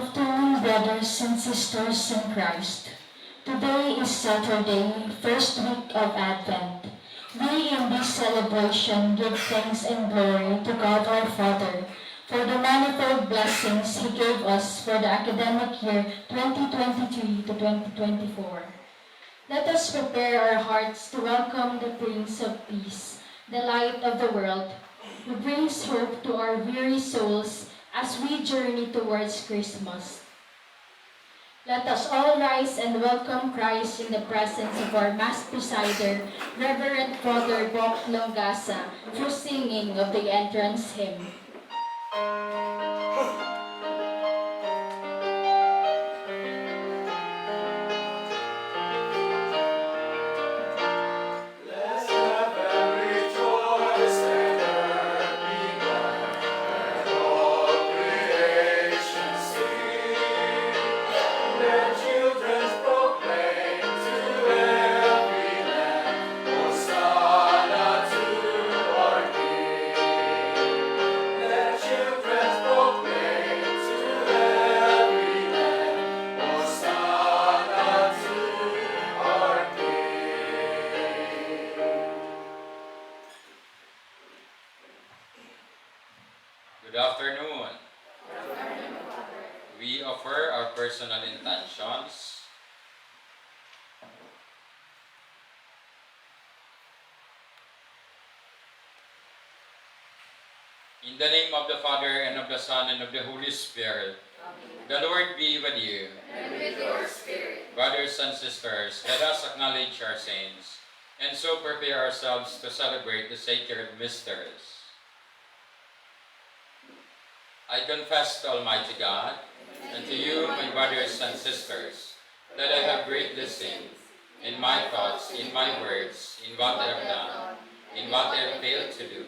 afternoon, brothers and sisters in Christ. Today is Saturday, first week of Advent. We in this celebration give thanks and glory to God our Father for the manifold blessings He gave us for the academic year 2023 to 2024. Let us prepare our hearts to welcome the Prince of Peace, the light of the world, who brings hope to our weary souls as we journey towards Christmas. Let us all rise and welcome Christ in the presence of our Mass Presider, Reverend Father Bob Longasa, through singing of the entrance hymn. Good afternoon. We offer our personal intentions. In the name of the Father, and of the Son, and of the Holy Spirit. Amen. The Lord be with you. And with your spirit. Brothers and sisters, let us acknowledge our sins, and so prepare ourselves to celebrate the sacred mysteries. I confess to Almighty God, and to you, my brothers and sisters, that I have greatly sinned, in my thoughts, in my words, in what I have done, in what I have failed to do.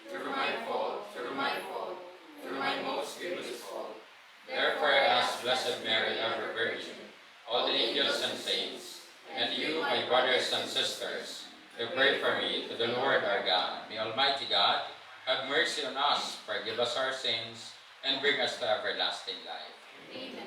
Through my fault, through my most grievous fault. Therefore I ask Blessed Mary, ever Virgin, all the angels and saints, and you, my brothers and sisters, to pray for me to the Lord our God. May Almighty God have mercy on us, forgive us our sins, and bring us to everlasting life. Amen.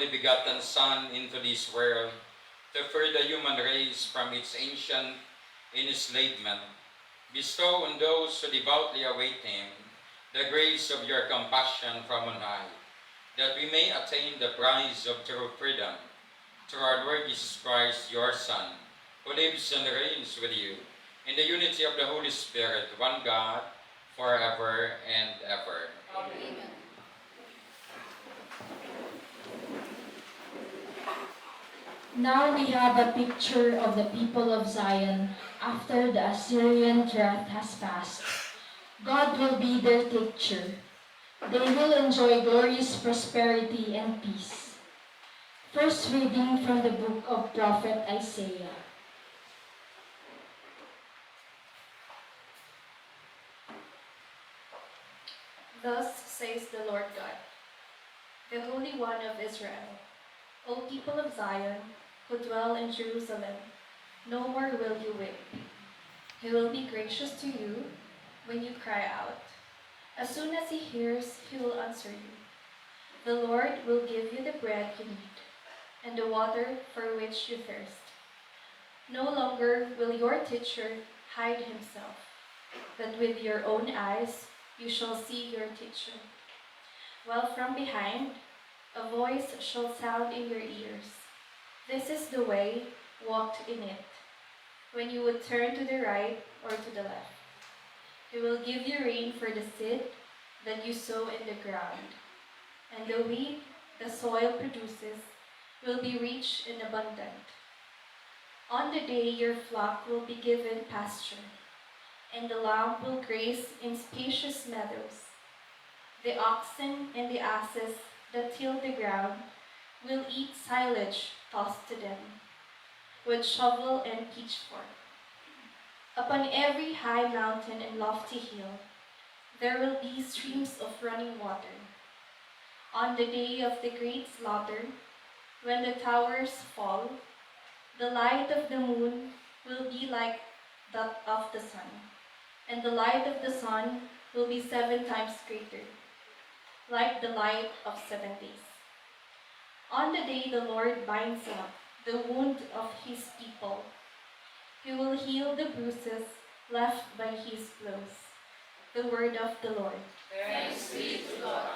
Begotten Son into this world to free the human race from its ancient enslavement, bestow on those who devoutly await Him the grace of your compassion from on high, that we may attain the prize of true freedom, through our Lord Jesus Christ, your Son, who lives and reigns with you in the unity of the Holy Spirit, one God, forever and ever. Amen. Now we have a picture of the people of Zion after the Assyrian wrath has passed. God will be their teacher. They will enjoy glorious prosperity and peace. First reading from the book of Prophet Isaiah. Thus says the Lord God, the Holy One of Israel. O people of Zion, who dwell in Jerusalem, no more will you weep. He will be gracious to you when you cry out. As soon as he hears, he will answer you. The Lord will give you the bread you need, and the water for which you thirst. No longer will your teacher hide himself, but with your own eyes you shall see your teacher. While from behind, a voice shall sound in your ears. This is the way, walk in it. When you would turn to the right or to the left. He will give you rain for the seed that you sow in the ground, and the wheat the soil produces will be rich and abundant. On the day your flock will be given pasture, and the lamb will graze in spacious meadows. The oxen and the asses that till the ground will eat silage tossed to them, with shovel and pitchfork. Upon every high mountain and lofty hill, there will be streams of running water. On the day of the great slaughter, when the towers fall, the light of the moon will be like that of the sun, and the light of the sun will be 7 times greater, like the light of 7 days. On the day the Lord binds up the wound of his people, he will heal the bruises left by his blows. The word of the Lord. Thanks be to God.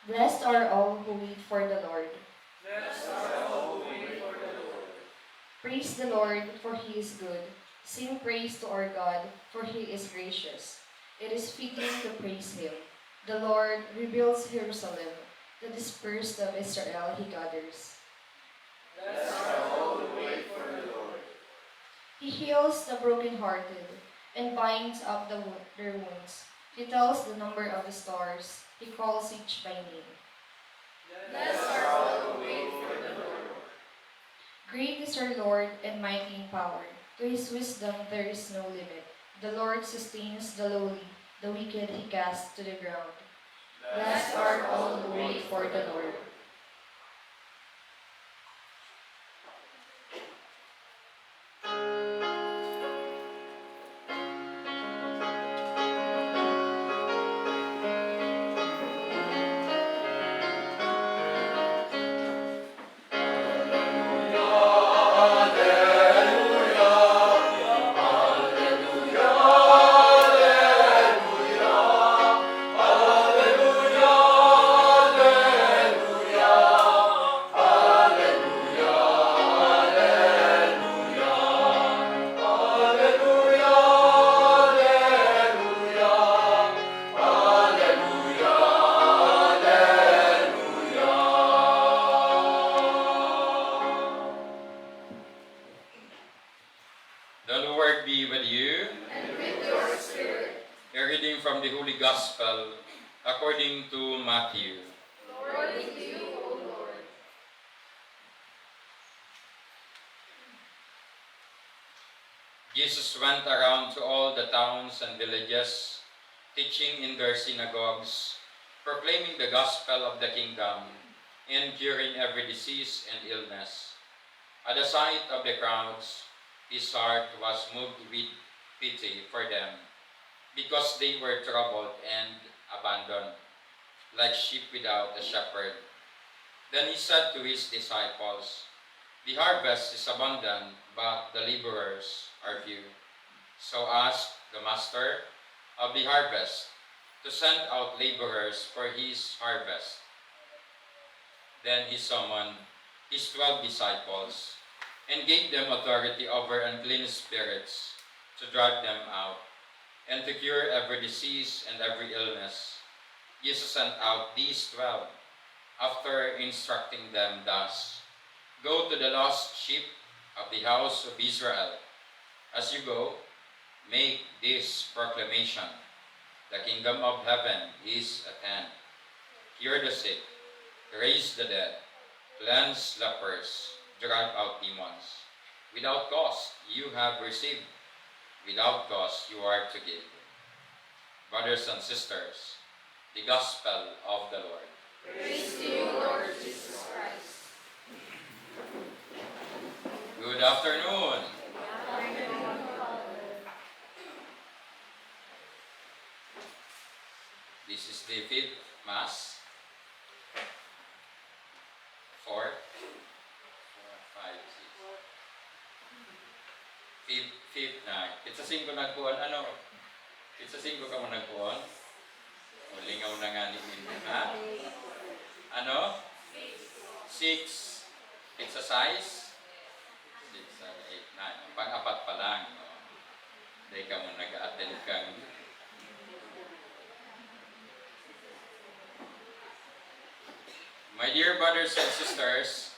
Blessed are all who wait for the Lord. Blessed are all who wait for the Lord. Praise the Lord, for he is good. Sing praise to our God, for he is gracious. It is fitting to praise him. The Lord rebuilds Jerusalem. The dispersed of Israel he gathers. Blessed are all who wait for the Lord. He heals the brokenhearted and binds up their wounds. He tells the number of the stars. He calls each by name. Blessed are all who wait for the Lord. Great is our Lord and mighty in power. To his wisdom there is no limit. The Lord sustains the lowly. The wicked he casts to the ground. Blessed are all who wait for the Lord. The Lord be with you. And with your spirit. A reading from the Holy Gospel according to Matthew. Glory to you, O Lord. Jesus went around to all the towns and villages, teaching in their synagogues, proclaiming the gospel of the kingdom, and curing every disease and illness. At the sight of the crowds, his heart was moved with pity for them, because they were troubled and abandoned, like sheep without a shepherd. Then he said to his disciples, "The harvest is abundant, but the laborers are few. So ask the master of the harvest to send out laborers for his harvest." Then he summoned his 12 disciples and gave them authority over unclean spirits to drive them out and to cure every disease and every illness. Jesus sent out these 12 after instructing them thus: "Go to the lost sheep of the house of Israel. As you go, make this proclamation: the kingdom of heaven is at hand. Cure the sick, raise the dead, cleanse lepers, drive out demons. Without cost you have received, without cause you are to give. Brothers and sisters, the Gospel of the Lord. Praise to you, Lord Jesus Christ. Good afternoon. This is the fifth Mass. Fourth, five, six. Fifth na. Kitsa 5 nagpuan. Ano? Kitsa 5 ka mo nagpuan? O, lingaw na nga ni Mindy. Ha? Ano? 6. Exercise? 6, 8, 9. Pang-apat pa lang. Dahil ka mo nag-attend kang My dear brothers and sisters,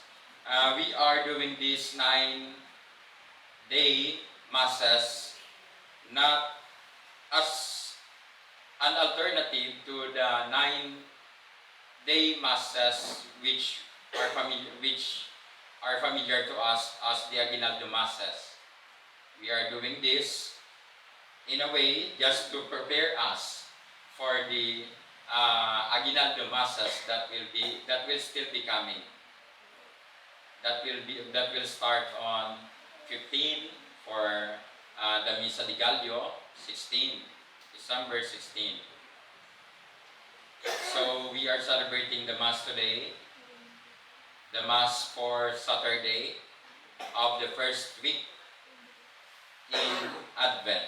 we are doing these 9-day masses not as an alternative to the 9-day masses which are familiar to us as the Aguinaldo masses. We are doing this in a way just to prepare us for the Aguinaldo masses that will still be coming. That will start on 15 for the Misa de Gallo, 16, December 16. So we are celebrating the Mass today, the Mass for Saturday of the first week in Advent.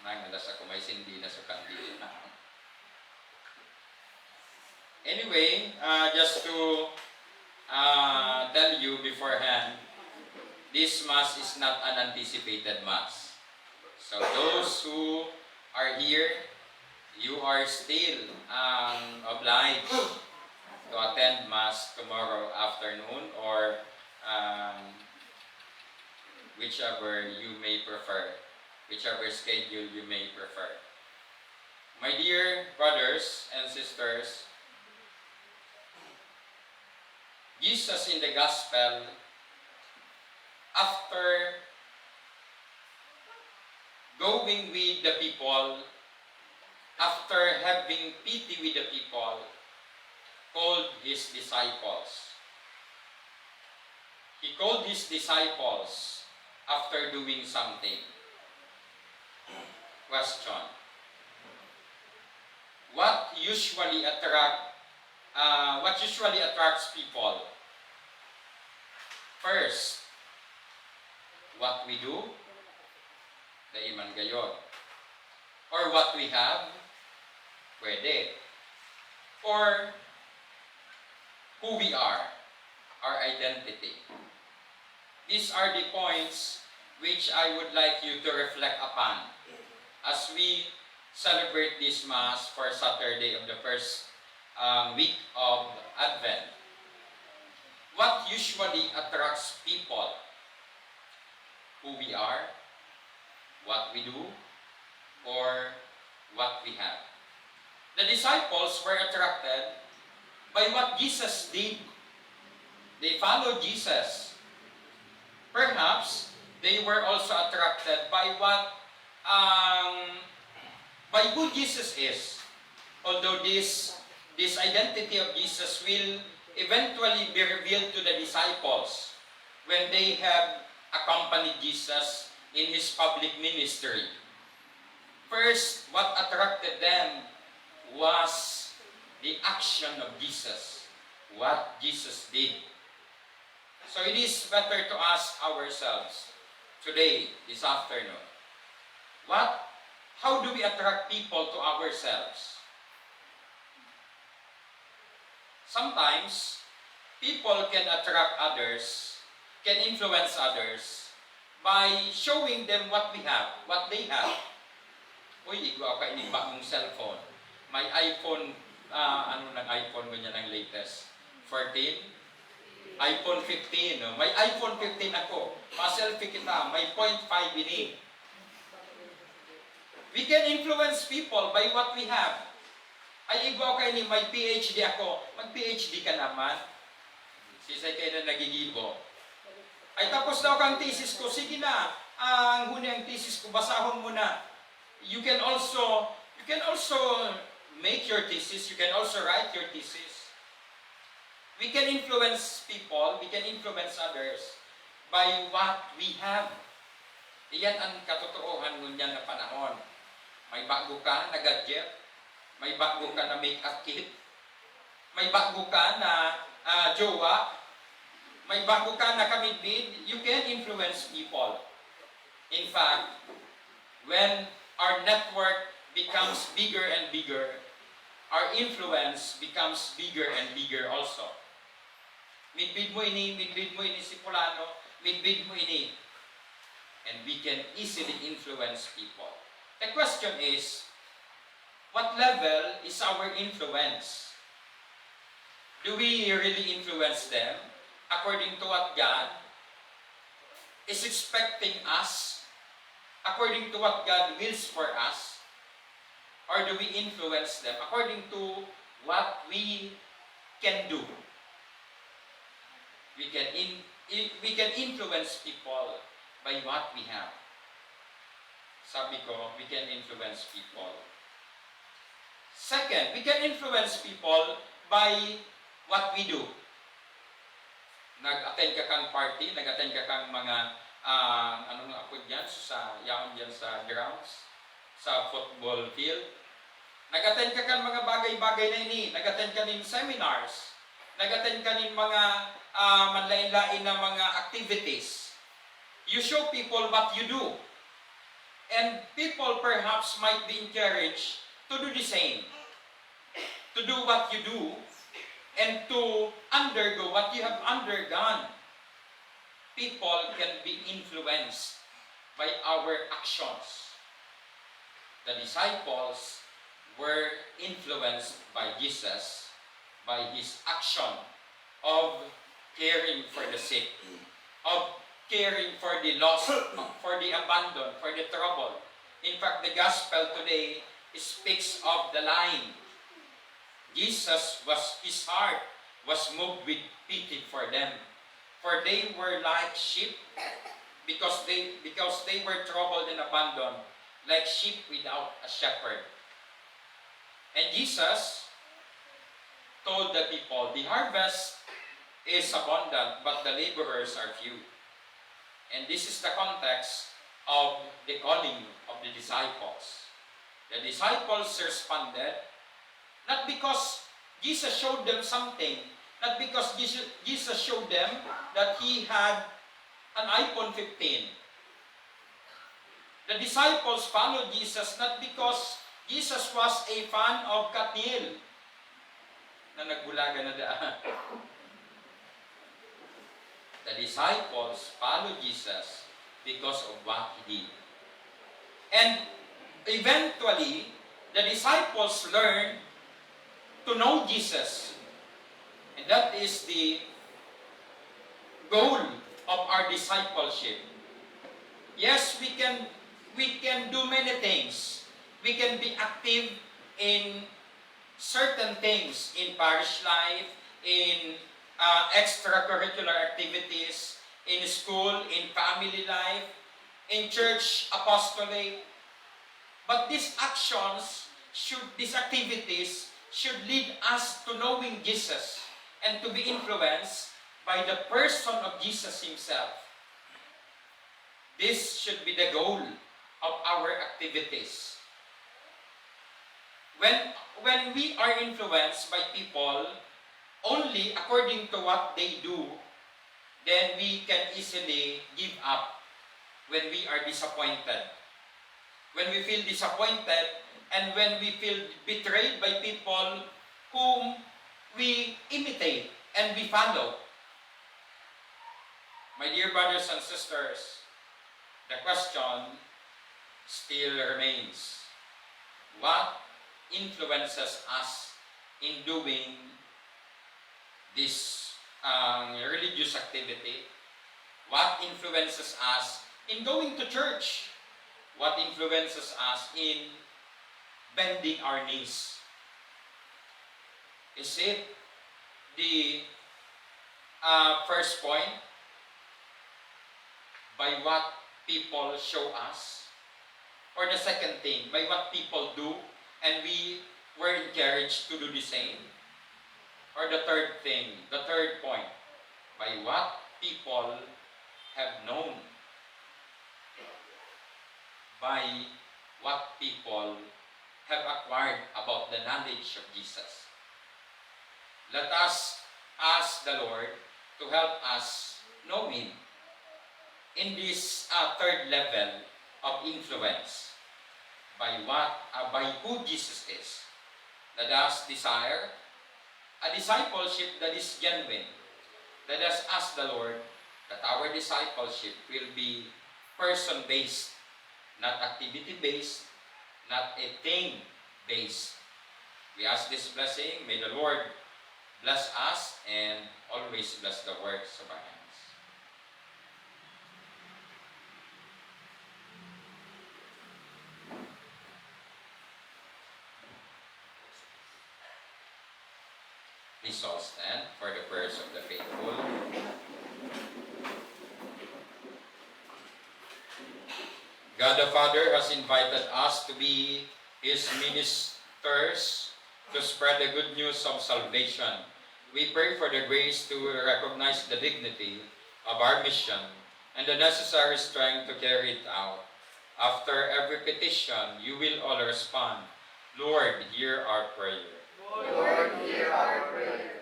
Nangalas ako, may sindi na sa kandila. Anyway, just to tell you beforehand, this Mass is not an anticipated Mass. So those who are here, you are still obliged to attend Mass tomorrow afternoon or whichever you may prefer, whichever schedule you may prefer. My dear brothers and sisters, Jesus in the Gospel, after going with the people, after having pity with the people, called his disciples. He called his disciples after doing something. Question: What usually attracts people? First, what we do, daiman gayon. Or what we have, pwede. Or who we are, our identity. These are the points which I would like you to reflect upon as we celebrate this Mass for Saturday of the first week of Advent. What usually attracts people? Who we are, what we do, or what we have. The disciples were attracted by what Jesus did. They followed Jesus. Perhaps they were also attracted by by who Jesus is. Although this identity of Jesus will eventually be revealed to the disciples when they have accompanied Jesus in his public ministry. First, what attracted them was the action of Jesus, what Jesus did. So it is better to ask ourselves today, this afternoon, how do we attract people to ourselves? Sometimes, people can attract others, can influence others by showing them what we have, what they have. Uy, igwa ka ini bagong cellphone. May iPhone, ano ng iPhone mo niya ng latest? 14? iPhone 15. No? May iPhone 15 ako. Pa-selfie kita, may 0.5 ini. We can influence people by what we have. Ay, igwa ka ini, may PhD ako. Mag-PhD ka naman. Sisay kayo na nagigibo. Ay, tapos daw kang thesis ko. Sige na. ang huni ang thesis ko, basahon mo na. You can also make your thesis, you can also write your thesis. We can influence people, we can influence others by what we have. Iyan ang katotoohan ngunyan na panahon. May bago ka na gadget, may bago ka na make-up kit, may bago ka na jowa, may bago ka na kamidbid, you can influence people. In fact, when our network becomes bigger and bigger, our influence becomes bigger and bigger also. Midbid mo ini si Polano, midbid mo ini. And we can easily influence people. The question is, what level is our influence? Do we really influence them according to what God is expecting us, according to what God wills for us? Or do we influence them according to what we can do? We can influence people by what we have. Sabi ko, we can influence people. Second, we can influence people by what we do. Nag-attend ka kang party, nag-attend ka kang mga anong ako dyan, yaon dyan sa grounds, sa football field. Nag-attend ka kang mga bagay-bagay na ini, nag-attend ka nin seminars, nag-attend ka nin mga manlain-lain na mga activities. You show people what you do. And people perhaps might be encouraged to do the same. To do what you do and to undergo what you have undergone. People can be influenced by our actions. The disciples were influenced by Jesus, by His action of caring for the sick, of caring for the lost, for the abandoned, for the troubled. In fact, the gospel today speaks of the line. Jesus his heart was moved with pity for them. For they were like sheep, because they were troubled and abandoned, like sheep without a shepherd. And Jesus told the people, the harvest is abundant, but the laborers are few. And this is the context of the calling of the disciples. The disciples responded, not because Jesus showed them something, not because Jesus showed them that He had an iPhone 15. The disciples followed Jesus not because Jesus was a fan of Katniel, na nagbulaga na daan. The disciples followed Jesus because of what He did. And eventually, the disciples learned to know Jesus. And that is the goal of our discipleship. Yes, we can do many things. We can be active in certain things in parish life, in extracurricular activities, in school, in family life, in church apostolate. But these activities should lead us to knowing Jesus and to be influenced by the person of Jesus Himself. This should be the goal of our activities. When we are influenced by people only according to what they do, then we can easily give up when we are disappointed. When we feel disappointed and when we feel betrayed by people whom we imitate and we follow. My dear brothers and sisters, the question still remains. What influences us in doing this religious activity? What influences us in going to church? What influences us in bending our knees? Is it the first point? By what people show us? Or the second thing, by what people do and we were encouraged to do the same? Or the third thing, the third point, by what people have known? By what people have acquired about the knowledge of Jesus. Let us ask the Lord to help us know Him in this third level of influence. By who Jesus is. Let us desire a discipleship that is genuine. Let us ask the Lord that our discipleship will be person-based, not activity-based, not a thing-based. We ask this blessing. May the Lord bless us and always bless the works of our hands. Please all stand for the prayers of the faithful. God the Father has invited us to be His ministers to spread the good news of salvation. We pray for the grace to recognize the dignity of our mission and the necessary strength to carry it out. After every petition, you will all respond, Lord, hear our prayer. Lord, hear our prayer.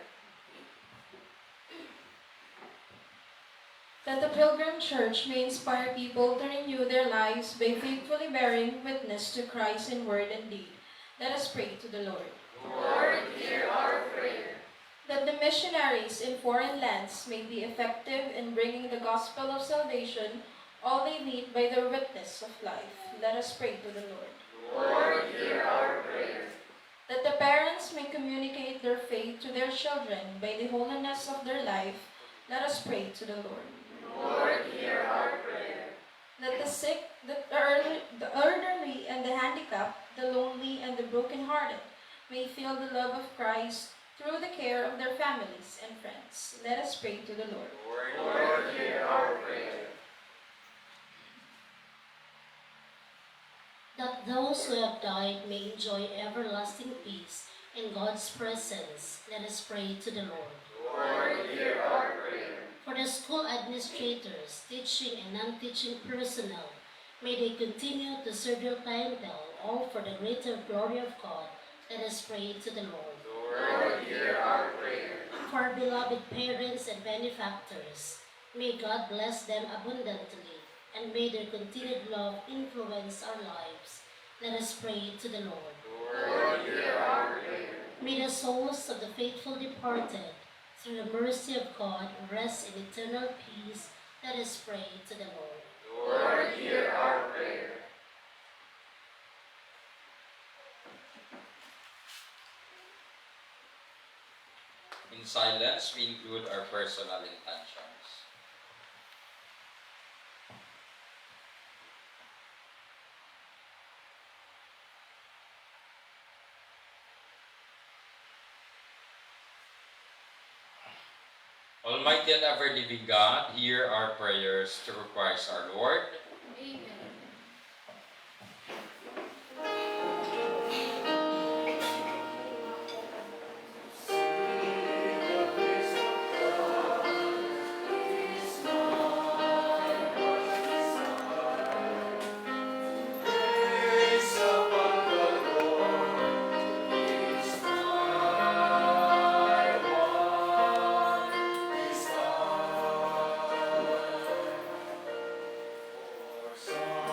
That the Pilgrim Church may inspire people to renew their lives by faithfully bearing witness to Christ in word and deed. Let us pray to the Lord. Lord, hear our prayer. That the missionaries in foreign lands may be effective in bringing the gospel of salvation, all they need by their witness of life. Let us pray to the Lord. Lord, hear our prayer. That the parents may communicate their faith to their children by the holiness of their life. Let us pray to the Lord. Lord, hear our prayer. That the sick, the elderly and the handicapped, the lonely and the brokenhearted may feel the love of Christ through the care of their families and friends. Let us pray to the Lord. Lord, hear our prayer. That those who have died may enjoy everlasting peace in God's presence. Let us pray to the Lord. Lord, hear our prayer. For the school administrators, teaching and non-teaching personnel, may they continue to serve their clientele, all for the greater glory of God. Let us pray to the Lord. Lord, hear our prayer. For our beloved parents and benefactors, may God bless them abundantly, and may their continued love influence our lives. Let us pray to the Lord. Lord, hear our prayer. May the souls of the faithful departed, through the mercy of God, rest in eternal peace. Let us pray to the Lord. Lord, hear our prayer. In silence, we include our personal intentions. Almighty and ever-living God, hear our prayers through Christ our Lord. Amen. Son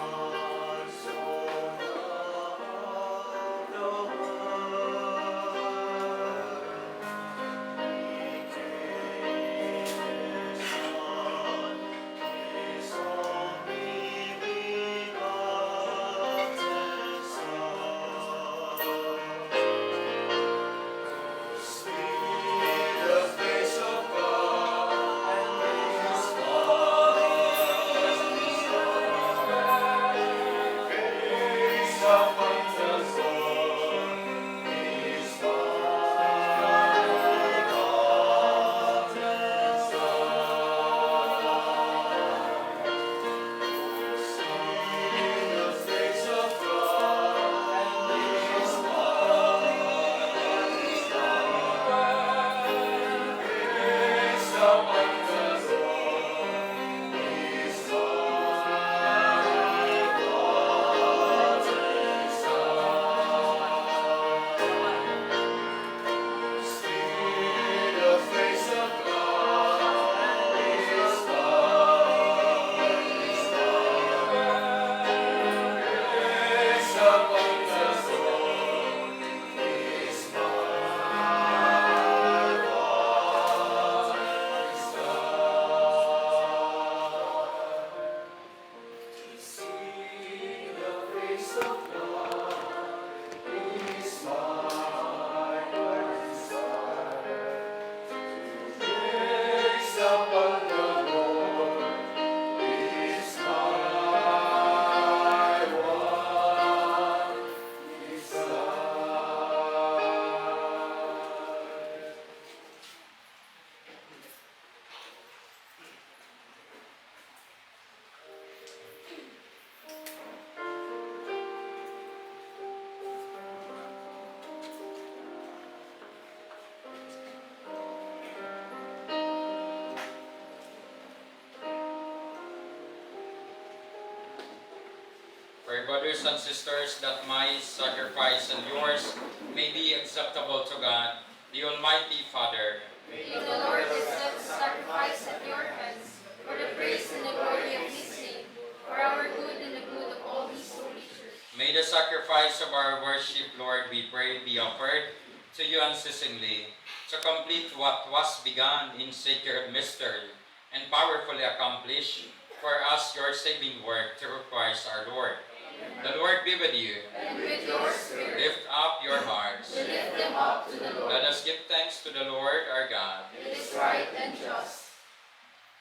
Pray, brothers and sisters, that my sacrifice and yours may be acceptable to God, the Almighty Father. May the Lord accept the sacrifice at your hands for the praise and the glory of his name, for our good and the good of all his holy church. May the sacrifice of our worship, Lord, we pray, be offered to you unceasingly, to complete what was begun in sacred mystery and powerfully accomplish for us your saving work through Christ our Lord. The Lord be with you. And with your spirit, Lift up your hearts. we lift them up to the Lord. Let us give thanks to the Lord our God. It is right and just.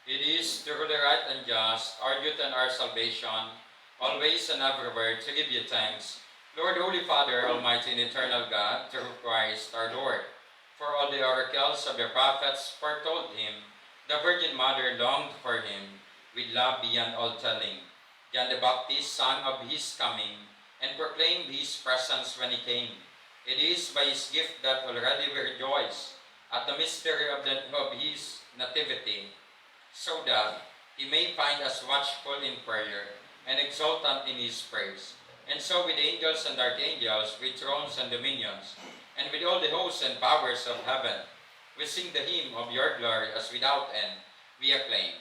It is truly right and just, our duty and our salvation, always and everywhere to give you thanks, Lord, Holy Father, Almighty and eternal God, through Christ our Lord. For all the oracles of the prophets foretold him, the Virgin Mother longed for him, with love beyond all telling. John the Baptist sang of his coming, and proclaimed his presence when he came. It is by his gift that already we rejoice at the mystery of his nativity, so that he may find us watchful in prayer and exultant in his praise. And so with angels and archangels, with thrones and dominions, and with all the hosts and powers of heaven, we sing the hymn of your glory as without end we acclaim.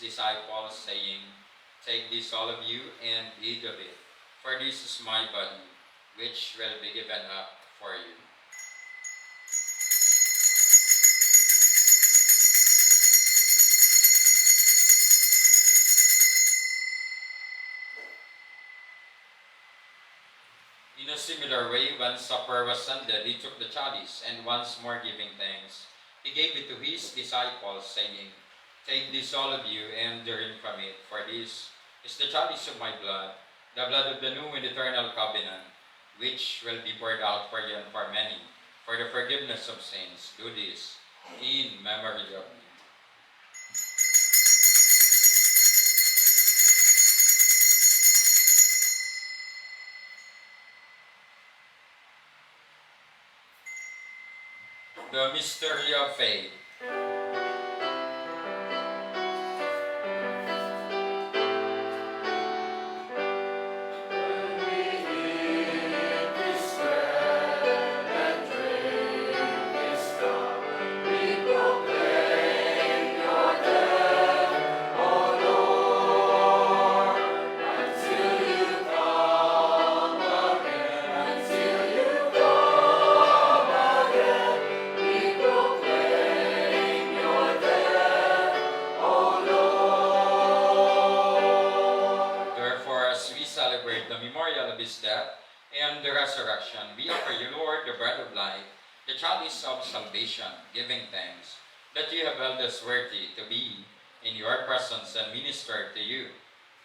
Disciples, saying, "Take this, all of you, and eat of it, for this is my body, which will be given up for you." In a similar way, when supper was ended, he took the chalice, and once more giving thanks, he gave it to his disciples, saying, "Take this, all of you, and drink from it, for this is the chalice of my blood, the blood of the new and eternal covenant, which will be poured out for you and for many, for the forgiveness of sins. Do this in memory of me." The mystery of faith. Giving thanks that you have held us worthy to be in your presence and minister to you.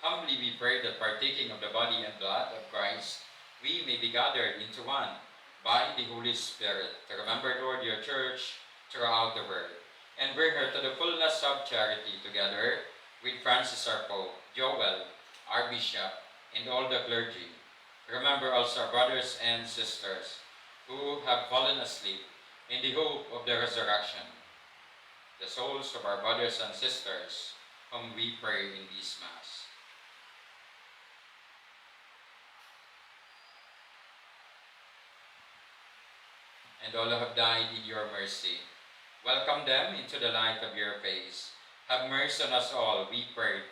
Humbly we pray that partaking of the body and blood of Christ, we may be gathered into one by the Holy Spirit. To remember, Lord, your church, throughout the world, and bring her to the fullness of charity together with Francis our Pope, Joel, our Bishop, and all the clergy. Remember also our brothers and sisters who have fallen asleep in the hope of the resurrection, the souls of our brothers and sisters whom we pray in this Mass. And all who have died in your mercy, welcome them into the light of your face. Have mercy on us all, we pray,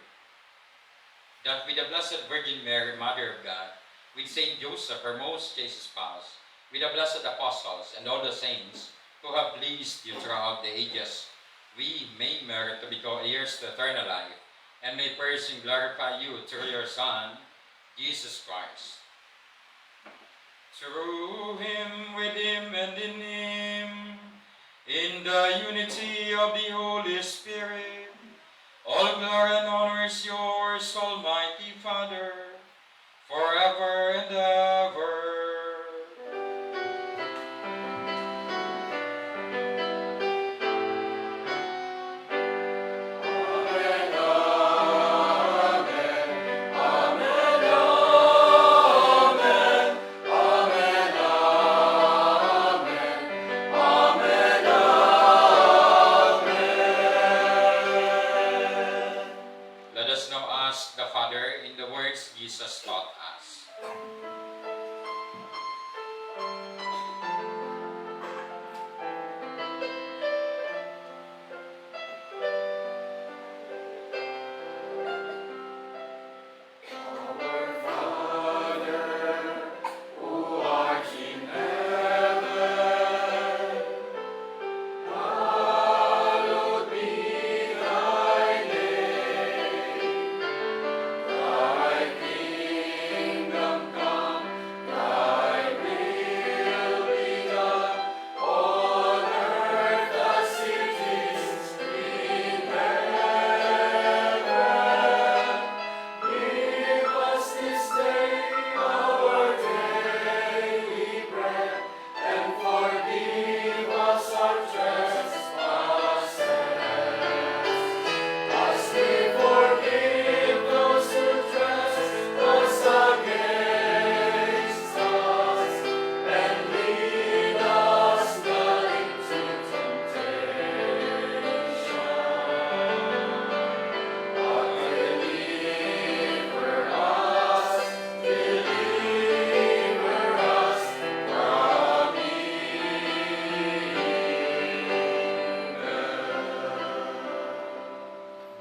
that with the Blessed Virgin Mary, Mother of God, with Saint Joseph, her most chaste spouse, with the blessed apostles and all the saints who have pleased you throughout the ages, we may merit to become heirs to eternal life, and may praise and glorify you through your Son, Jesus Christ. Through him, with him, and in him, in the unity of the Holy Spirit, all glory and honor is yours, Almighty Father, forever and ever. Let us now ask the Father in the words Jesus taught us.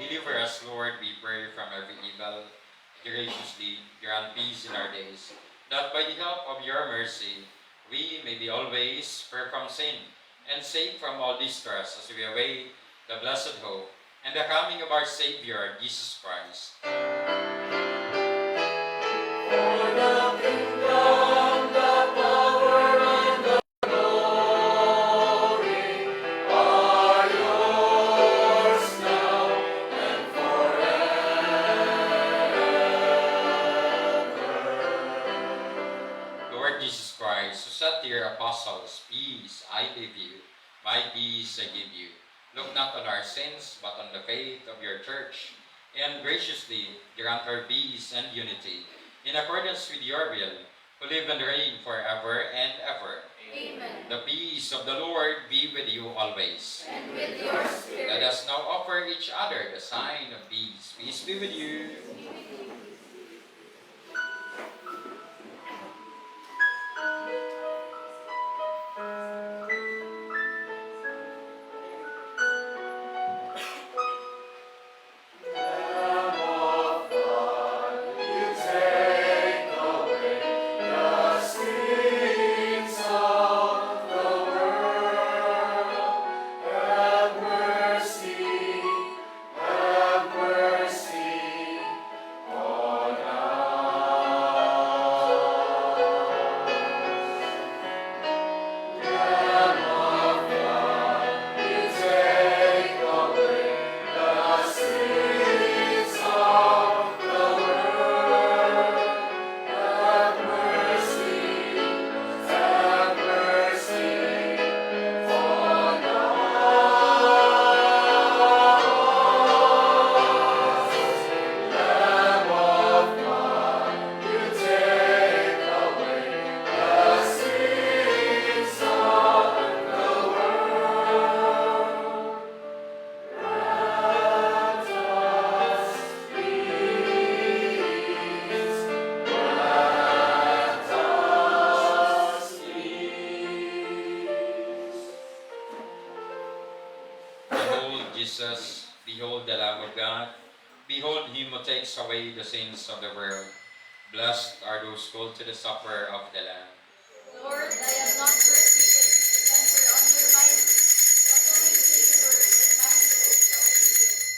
Deliver us, Lord, we pray, from every evil. Graciously grant peace in our days, that by the help of your mercy, we may be always free from sin, and safe from all distress as we await the blessed hope and the coming of our Savior, Jesus Christ. Lord Jesus Christ, who said to your apostles, "Peace I leave you, my peace I give you," look not on our sins, but on the faith of your church, and graciously grant her peace and unity, in accordance with your will, who live and reign forever and ever. Amen. The peace of the Lord be with you always. And with your spirit. Let us now offer each other the sign of peace. Peace be with you. Behold, him who takes away the sins of the world. Blessed are those called to the supper of the Lamb. Lord, I am not worthy that you should enter under my roof, but only say the word and my soul shall be healed.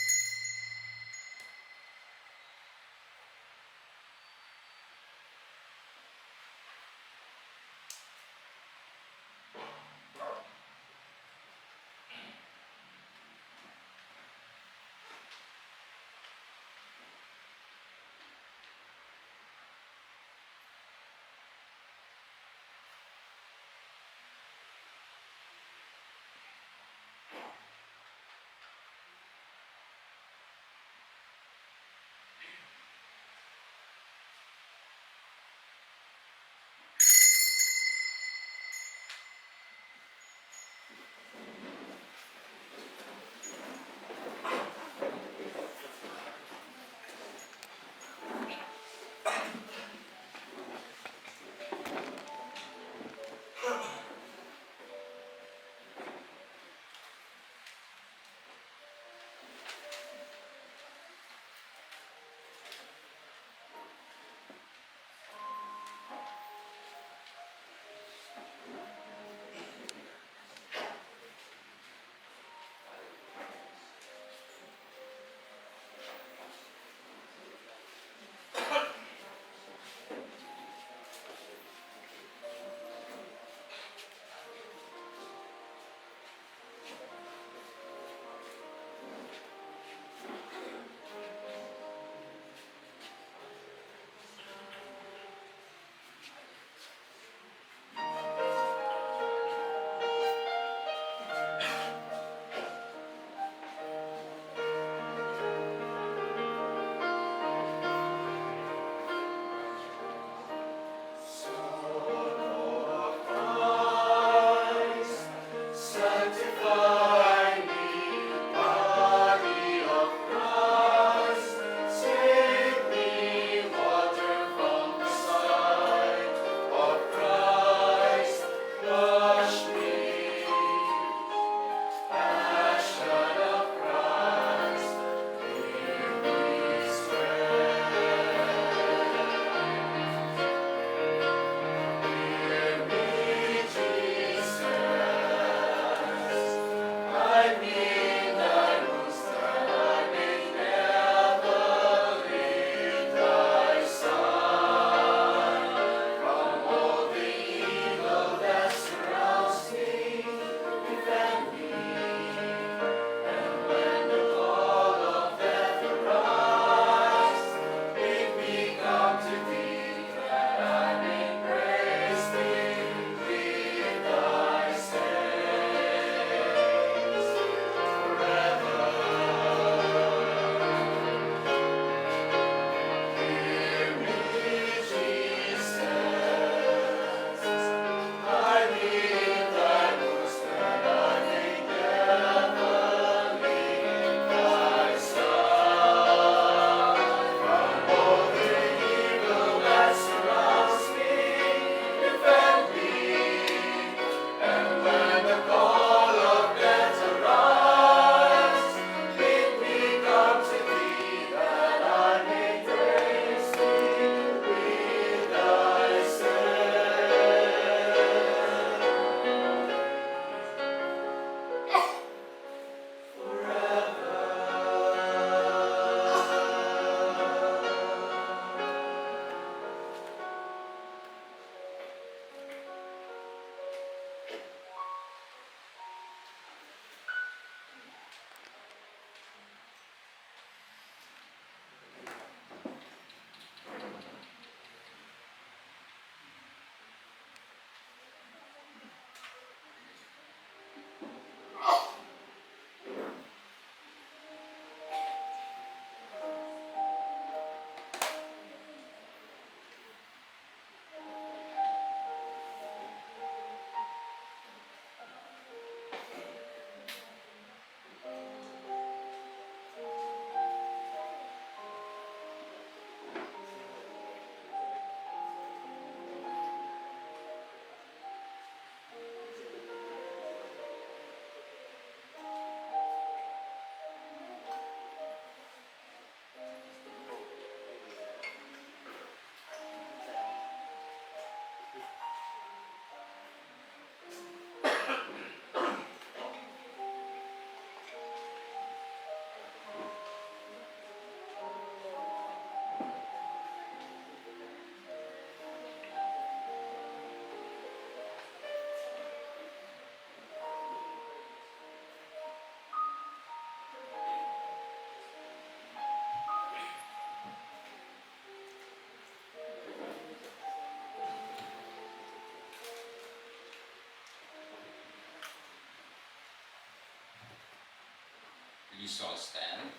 Please all stand.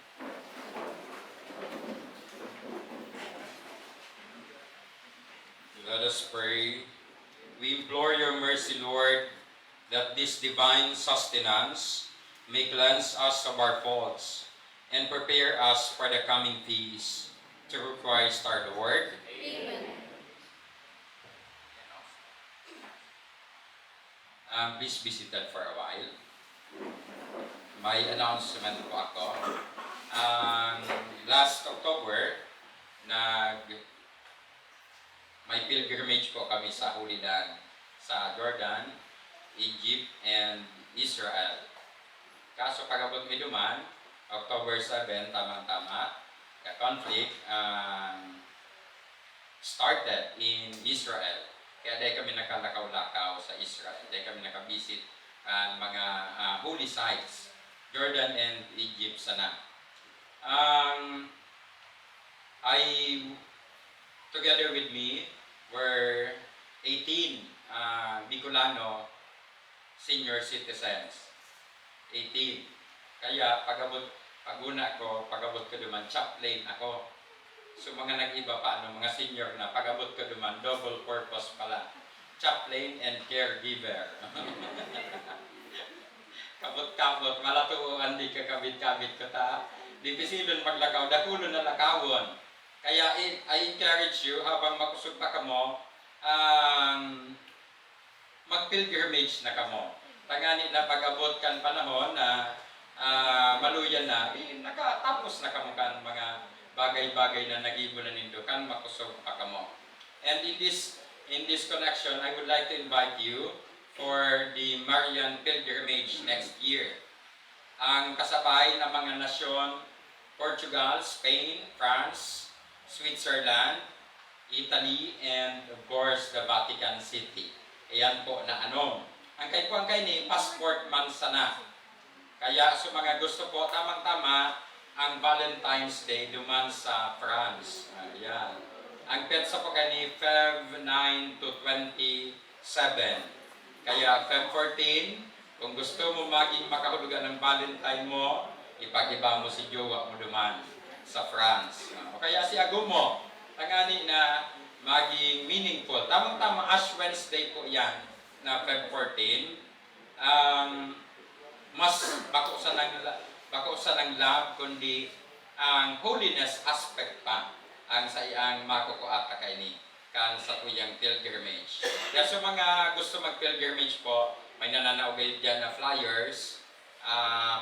Let us pray. We implore your mercy, Lord, that this divine sustenance may cleanse us of our faults and prepare us for the coming peace. Through Christ our Lord. Amen. Please be seated for a while. May announcement po ako. Last October, may pilgrimage po kami sa Holy Land, sa Jordan, Egypt, and Israel. Kaso pagabot mi duman, October 7, tamang-tama, conflict started in Israel. Kaya dahil kami nakalakaw-lakaw sa Israel, dahil kami nakabisit ang mga holy sites, Jordan and Egypt sana. Together with me were 18 Bicolano senior citizens. 18. Kaya pag-una ko, pag-abot ko duman, chaplain ako. So mga nag-iba pa, mga senior na, pag-abot ko duman, double purpose pala. Chaplain and caregiver. Kabot-kabot, malatuan di ka kabit-kabit ko ta. Di bisidon maglakaw, dakulo na lakawon. Kaya I encourage you, habang makusog pa kamo, mag-pilgrimage na kamo. Tangani na pag-abot kan panahon na maluyan na, nakatapos na kamo kan mga bagay-bagay na nag-ibo na nindo kan makusog pa kamo. And in this connection, I would like to invite you for the Marian pilgrimage next year. Ang kasabay ng mga nasyon, Portugal, Spain, France, Switzerland, Italy, and of course the Vatican City. Ayan po na ano. Ang kay ni passport man sana. Kaya sa mga gusto po, tamang-tama, ang Valentine's Day duman sa France. Ayan. Ang petsa po kay ni Feb 9 to 27. Kaya Feb 14, kung gusto mo maging makahulugan ng Valentine mo, ipag-iba mo si jowa mo duman sa France. O kaya si Agumo, tangani na maging meaningful. Tamang-tama, Ash Wednesday po yan na Feb 14. Mas bako sa ng love, kundi ang holiness aspect pa ang sa iyang makukuata kay ni kan sa tuyang pilgrimage. Kaya sa mga gusto mag-pilgrimage po, may nananaugay dyan na flyers.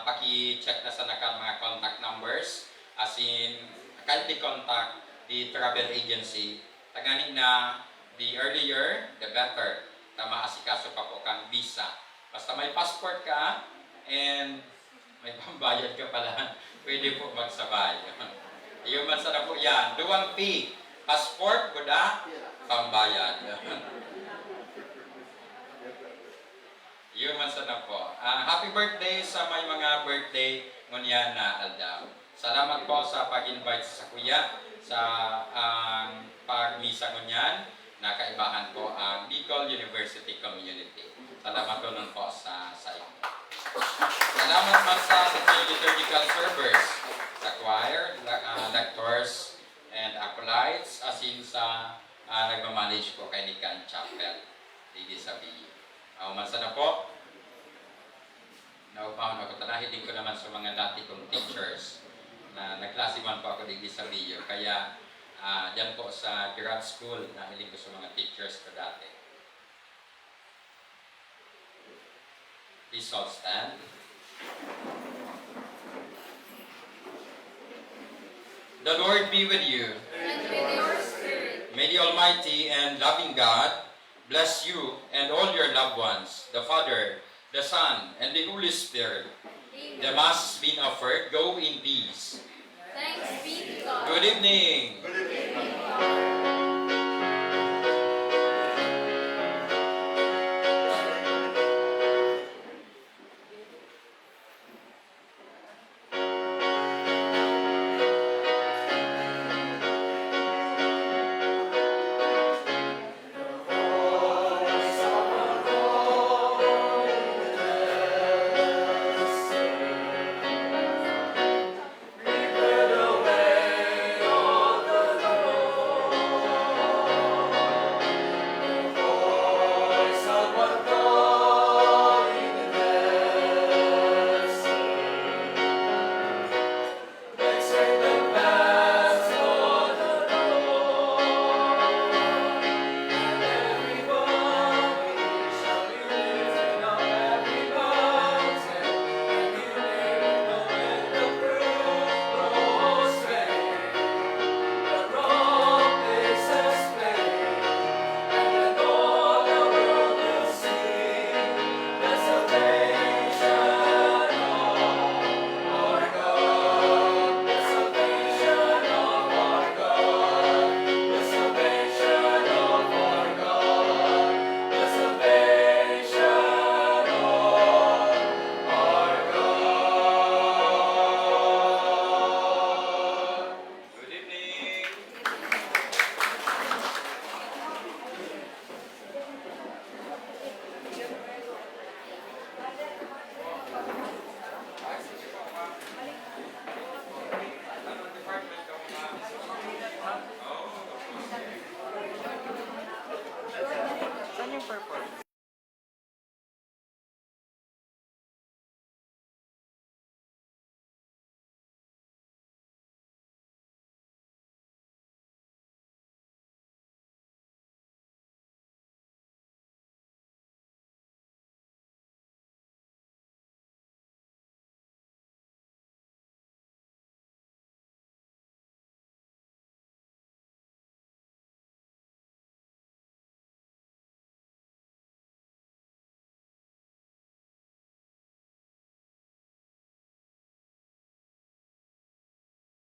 Paki-check na sa nakan mga contact numbers. As in, kindly contact the travel agency. Taganin na, the earlier, the better. Tama asikaso pa po kang visa. Basta may passport ka, and may pambayad ka pala, pwede po magsabay. Yung man sana po yan. Duwang P. Passport, buda, pambayad. Yung man sana po. Happy birthday sa may mga birthday ngunyan na aldaw. Salamat po sa pag-invite sa kuya sa pag-misa ngunyan. Nakaibahan po ang Bicol University Community. Salamat po nun po sa iyo. Salamat man sa liturgical servers, sa choir, lectors, and acolytes, as in sa nagmamanage po kay Nican Chapel, Lady Sabi. Umansa na po. Naupahan ako, tanahiling ko naman sa mga dati kong teachers na nagklase man po ako Lady Sabi. Kaya dyan po sa grad school, nahiling ko sa mga teachers ko dati. Please all stand. The Lord be with you. And with your spirit. May the Almighty and loving God bless you and all your loved ones, the Father, the Son, and the Holy Spirit. Amen. The Mass has been offered. Go in peace. Thanks be to God. Good evening.